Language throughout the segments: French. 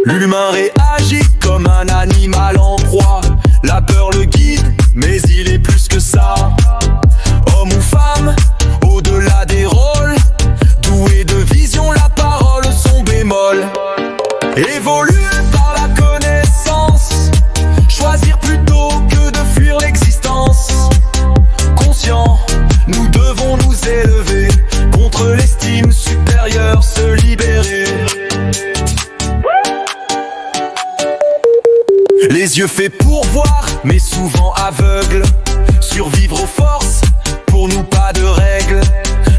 L'humain réagit comme un animal en proie. La peur le guide, mais il est plus que ça. Homme ou femme, au-delà des rôles, doué de vision, la parole, son bémol. Évoluer par la connaissance, choisir plutôt que de fuir l'existence. Conscient, nous devons nous élever contre l'estime supérieure, se libérer. Les yeux faits pour voir, mais souvent aveugles. Survivre aux forces, pour nous pas de règles.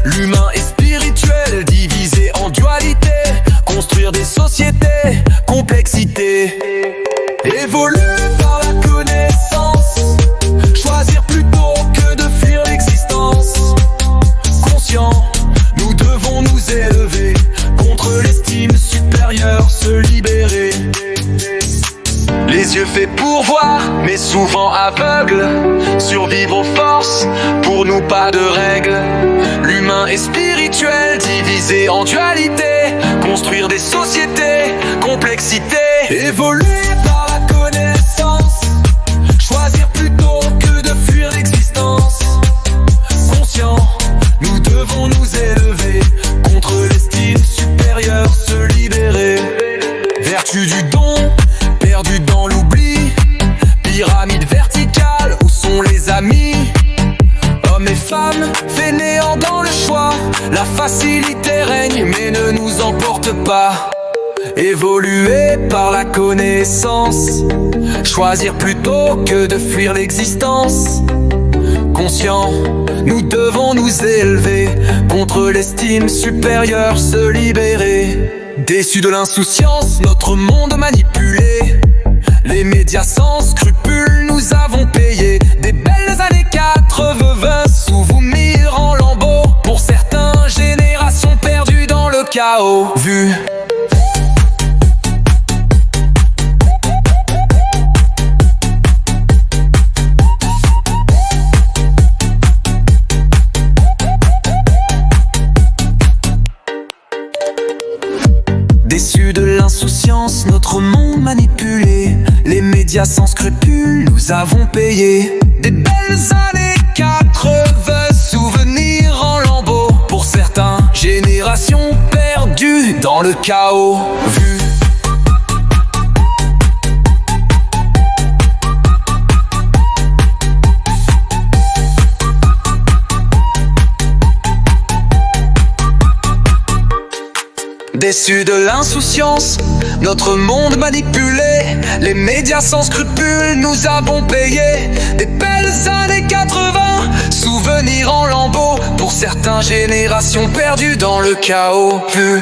L'humain est spirituel, divisé en dualité. Construire des sociétés, complexité. Évoluer par la connaissance, choisir plutôt que de fuir l'existence. Conscient, nous devons nous élever contre l'estime supérieure, se libérer. Les yeux faits pour voir, mais souvent aveugles. Survivre aux forces, pour nous pas de règles. L'humain est spirituel, divisé en dualité. Construire des sociétés, complexité. Évoluer par la connaissance, choisir plutôt que de fuir l'existence. Conscient, nous devons nous élever contre l'estime supérieure, se libérer. Vertu du don, perdu dans l'oubli. Pyramide verticale, où sont les amis? Hommes et femmes, fainéants dans le choix. La facilité règne, mais ne nous emporte pas. Évoluer par la connaissance, choisir plutôt que de fuir l'existence. Conscient, nous devons nous élever contre l'estime supérieure, se libérer. Déçus de l'insouciance, notre monde manipulé. Les médias sans scrupules, nous avons payé. Des belles années 80, souvenirs en lambeaux. Pour certains, générations perdues dans le chaos. Vu déçus de l'insouciance, notre monde manipulé. Les médias sans scrupules, nous avons payé. Des belles années 80, souvenirs en lambeaux. Pour certains, générations perdues dans le chaos. Vu déçus de l'insouciance, notre monde manipulé. Les médias sans scrupules, nous avons payé. Des belles années 80, souvenirs en lambeaux. Pour certains, générations perdues dans le chaos. Vu